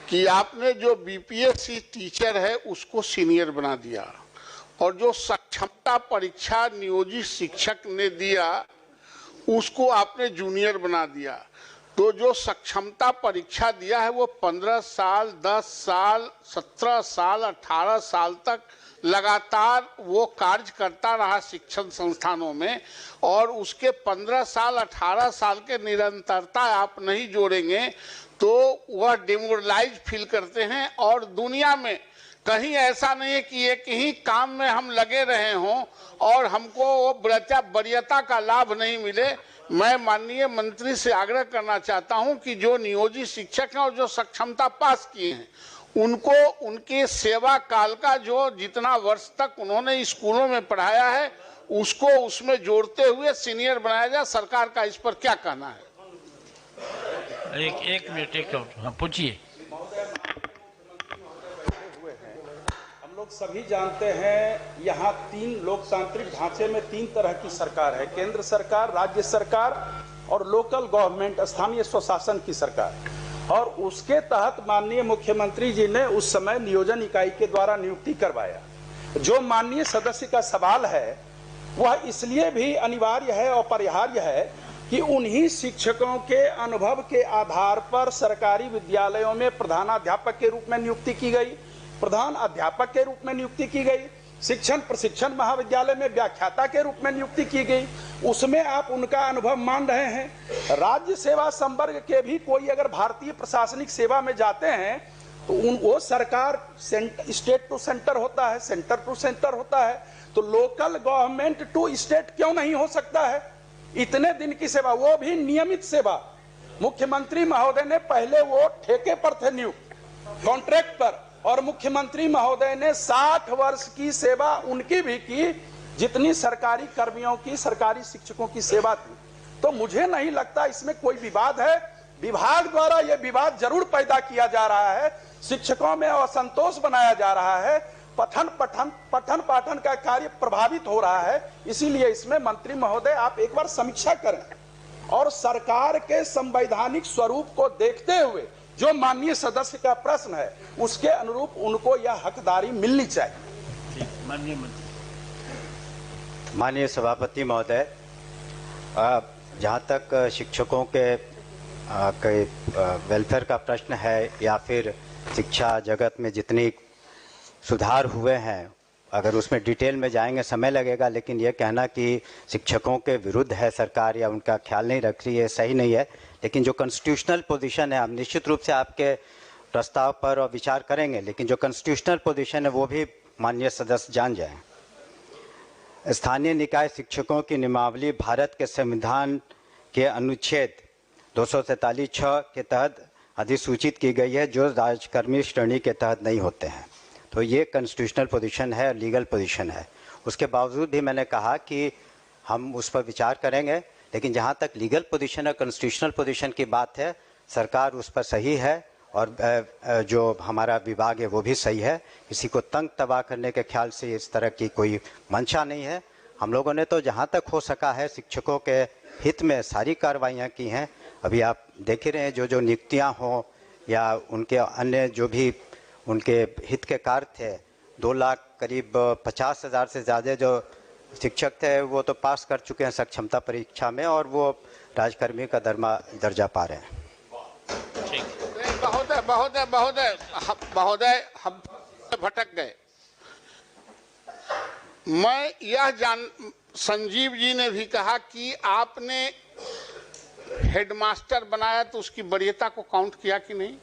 कि आपने जो बीपीएससी टीचर है उसको सीनियर बना दिया और जो सक्षमता परीक्षा नियोजित शिक्षक ने दिया उसको आपने जूनियर बना दिया। तो जो सक्षमता परीक्षा दिया है वो 15 साल, 10 साल, 17 साल, 18 साल तक लगातार वो कार्य करता रहा शिक्षण संस्थानों में, और उसके 15 साल 18 साल के निरंतरता आप नहीं जोड़ेंगे तो वह डिमोरलाइज फील करते हैं। और दुनिया में कहीं ऐसा नहीं है कि एक ही काम में हम लगे रहे हों और हमको वो वरीयता का लाभ नहीं मिले। मैं माननीय मंत्री से आग्रह करना चाहता हूं कि जो नियोजित शिक्षक हैं और जो सक्षमता पास किए हैं उनको उनके सेवा काल का जो जितना वर्ष तक उन्होंने स्कूलों में पढ़ाया है उसको उसमें जोड़ते हुए सीनियर बनाया जाए। सरकार का इस पर क्या कहना है? एक मिनट पूछिए। हम लोग सभी जानते हैं यहाँ 3 लोकतांत्रिक ढांचे में 3 तरह की सरकार है, केंद्र सरकार, राज्य सरकार और लोकल गवर्नमेंट, स्थानीय स्वशासन की सरकार। और उसके तहत माननीय मुख्यमंत्री जी ने उस समय नियोजन इकाई के द्वारा नियुक्ति करवाया। जो माननीय सदस्य का सवाल है वह इसलिए भी अनिवार्य है और अपरिहार्य है कि उन्हीं शिक्षकों के अनुभव के आधार पर सरकारी विद्यालयों में प्रधानाध्यापक के रूप में नियुक्ति की गई, प्रधान अध्यापक के रूप में नियुक्ति की गई, शिक्षण प्रशिक्षण महाविद्यालय में व्याख्याता के रूप में नियुक्ति की गई। उसमें आप उनका अनुभव मान रहे हैं। राज्य सेवा संवर्ग के भी कोई अगर भारतीय प्रशासनिक सेवा में जाते हैं तो वो सरकार स्टेट टू सेंटर होता है, सेंटर टू सेंटर होता है, तो लोकल गवर्नमेंट टू स्टेट क्यों नहीं हो सकता है? इतने दिन की सेवा, वो भी नियमित सेवा। मुख्यमंत्री महोदय ने पहले वो ठेके पर थे नियुक्त, कॉन्ट्रैक्ट पर, और मुख्यमंत्री महोदय ने 60 वर्ष की सेवा उनकी भी की जितनी सरकारी कर्मियों की, सरकारी शिक्षकों की सेवा थी। तो मुझे नहीं लगता इसमें कोई विवाद है। विभाग द्वारा यह विवाद जरूर पैदा किया जा रहा है, शिक्षकों में असंतोष बनाया जा रहा है, पठन पाठन का कार्य प्रभावित हो रहा है। इसीलिए इसमें मंत्री महोदय आप एक बार समीक्षा करें और सरकार के संवैधानिक स्वरूप को देखते हुए जो माननीय सदस्य का प्रश्न है उसके अनुरूप उनको यह हकदारी मिलनी चाहिए। माननीय सभापति महोदय, जहाँ तक शिक्षकों के वेलफेयर का प्रश्न है या फिर शिक्षा जगत में जितनी सुधार हुए हैं, अगर उसमें डिटेल में जाएंगे समय लगेगा, लेकिन ये कहना कि शिक्षकों के विरुद्ध है सरकार या उनका ख्याल नहीं रख रही है, सही नहीं है। लेकिन जो कॉन्स्टिट्यूशनल पोजीशन है, हम निश्चित रूप से आपके प्रस्ताव पर और विचार करेंगे, लेकिन जो कॉन्स्टिट्यूशनल पोजीशन है वो भी माननीय सदस्य जान जाएं। स्थानीय निकाय शिक्षकों की नियमावली भारत के संविधान के अनुच्छेद 243(6) के तहत अधिसूचित की गई है, जो राजकर्मी श्रेणी के तहत नहीं होते हैं। तो ये कॉन्स्टिट्यूशनल पोजीशन है, लीगल पोजीशन है। उसके बावजूद भी मैंने कहा कि हम उस पर विचार करेंगे, लेकिन जहाँ तक लीगल पोजीशन और कॉन्स्टिट्यूशनल पोजीशन की बात है, सरकार उस पर सही है और जो हमारा विभाग है वो भी सही है। किसी को तंग तबाह करने के ख्याल से इस तरह की कोई मंशा नहीं है। हम लोगों ने तो जहाँ तक हो सका है शिक्षकों के हित में सारी कार्रवाइयाँ की हैं। अभी आप देख ही रहे हैं जो नियुक्तियाँ हों या उनके अन्य जो भी उनके हित के कार्य थे, 2 लाख करीब 50,000 से ज़्यादा जो शिक्षक थे वो तो पास कर चुके हैं सक्षमता परीक्षा में और वो राजकर्मी का दर्जा पा रहे हैं। महोदय हम भटक गए। मैं यह संजीव जी ने भी कहा कि आपने हेडमास्टर बनाया तो उसकी वरीयता को काउंट किया कि नहीं?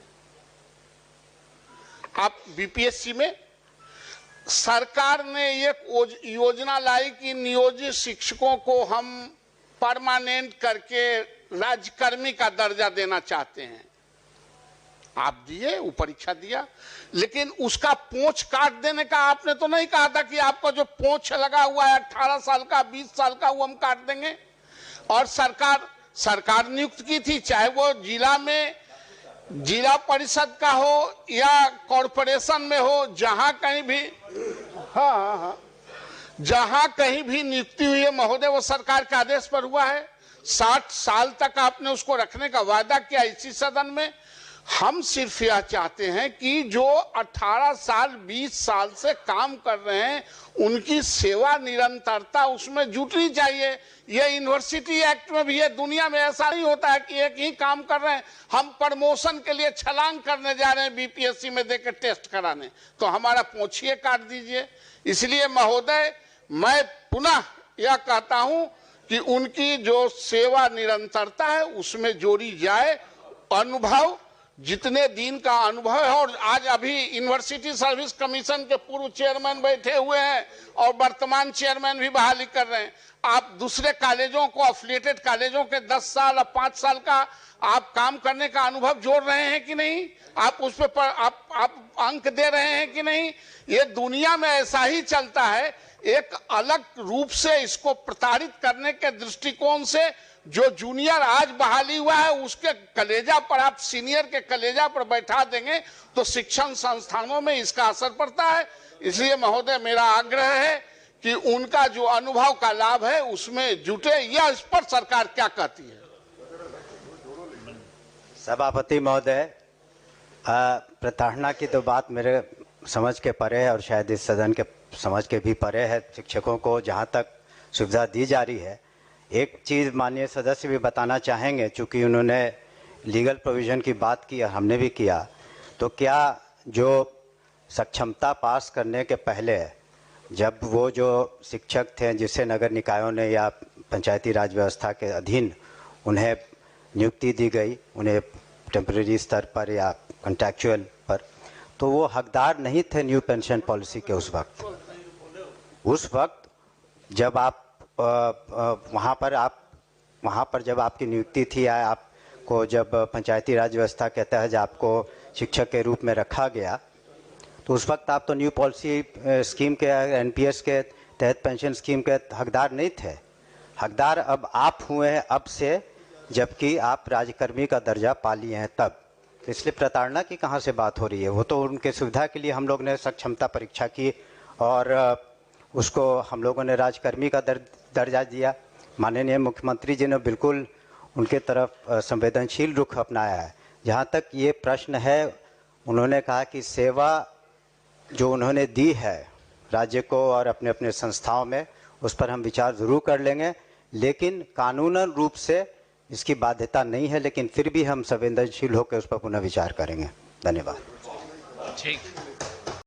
आप बीपीएससी में सरकार ने एक योजना लाई कि नियोजित शिक्षकों को हम परमानेंट करके राज्यकर्मी का दर्जा देना चाहते हैं। आप दिए, वो परीक्षा दिया, लेकिन उसका पोंछ काट देने का आपने तो नहीं कहा था कि आपका जो पोंछ लगा हुआ है 18 साल का, 20 साल का, वो हम काट देंगे। और सरकार नियुक्त की थी, चाहे वो जिला में जिला परिषद का हो या कॉरपोरेशन में हो, जहां कहीं भी जहां कहीं भी नियुक्ति हुई है महोदय, वो सरकार के आदेश पर हुआ है। 60 साल तक आपने उसको रखने का वादा किया इसी सदन में। हम सिर्फ यह चाहते हैं कि जो 18 साल 20 साल से काम कर रहे हैं उनकी सेवा निरंतरता उसमें जुटनी चाहिए। ये यूनिवर्सिटी एक्ट में भी है, दुनिया में ऐसा नहीं होता है कि एक ही काम कर रहे हैं, हम प्रमोशन के लिए छलांग करने जा रहे हैं बीपीएससी में देकर टेस्ट कराने, तो हमारा पोंछिए काट दीजिए। इसलिए महोदय मैं पुनः यह कहता हूं कि उनकी जो सेवा निरंतरता है उसमें जोड़ी जाए। अनुभव जितने दिन का अनुभव है, और आज अभी यूनिवर्सिटी सर्विस कमीशन के पूर्व चेयरमैन बैठे हुए हैं और वर्तमान चेयरमैन भी बहाली कर रहे हैं। आप दूसरे कॉलेजों को, एफिलिएटेड कॉलेजों के 10 साल और 5 साल का आप काम करने का अनुभव जोड़ रहे हैं कि नहीं? आप उस पर आप अंक दे रहे हैं कि नहीं? ये दुनिया में ऐसा ही चलता है। एक अलग रूप से इसको प्रताड़ित करने के दृष्टिकोण से जो जूनियर आज बहाली हुआ है उसके कलेजा पर आप सीनियर के कलेजा पर बैठा देंगे तो शिक्षण संस्थानों में इसका असर पड़ता है। इसलिए महोदय मेरा आग्रह है कि उनका जो अनुभव का लाभ है उसमें जुटे। यह इस पर सरकार क्या कहती है? सभापति महोदय, प्रताड़ना की तो बात मेरे समझ के परे है और शायद इस सदन के समझ के भी परे है। शिक्षकों को जहाँ तक सुविधा दी जा रही है, एक चीज़ माननीय सदस्य भी बताना चाहेंगे, चूँकि उन्होंने लीगल प्रोविज़न की बात की और हमने भी किया, तो क्या जो सक्षमता पास करने के पहले जब वो जो शिक्षक थे जिसे नगर निकायों ने या पंचायती राज व्यवस्था के अधीन उन्हें नियुक्ति दी गई, उन्हें टेम्परेरी स्तर पर या कॉन्ट्रैक्चुअल पर, तो वो हकदार नहीं थे न्यू पेंशन पॉलिसी के उस वक्त जब आप वहाँ पर जब आपकी नियुक्ति थी या आपको जब पंचायती राज व्यवस्था के तहत आपको शिक्षक के रूप में रखा गया, तो उस वक्त आप तो न्यू पॉलिसी स्कीम के एनपीएस के तहत पेंशन स्कीम के हकदार नहीं थे। हकदार अब आप हुए हैं अब से, जबकि आप राज्यकर्मी का दर्जा पा लिए हैं तब। तो इसलिए प्रताड़ना की कहाँ से बात हो रही है? वो तो उनके सुविधा के लिए हम लोग ने सक्षमता परीक्षा की और उसको हम लोगों ने राजकर्मी का दर्जा दिया। माननीय मुख्यमंत्री जी ने बिल्कुल उनके तरफ संवेदनशील रुख अपनाया है। जहाँ तक ये प्रश्न है, उन्होंने कहा कि सेवा जो उन्होंने दी है राज्य को और अपने अपने संस्थाओं में, उस पर हम विचार ज़रूर कर लेंगे, लेकिन कानूनन रूप से इसकी बाध्यता नहीं है, लेकिन फिर भी हम संवेदनशील होकर उस पर पुनः विचार करेंगे। धन्यवाद। ठीक।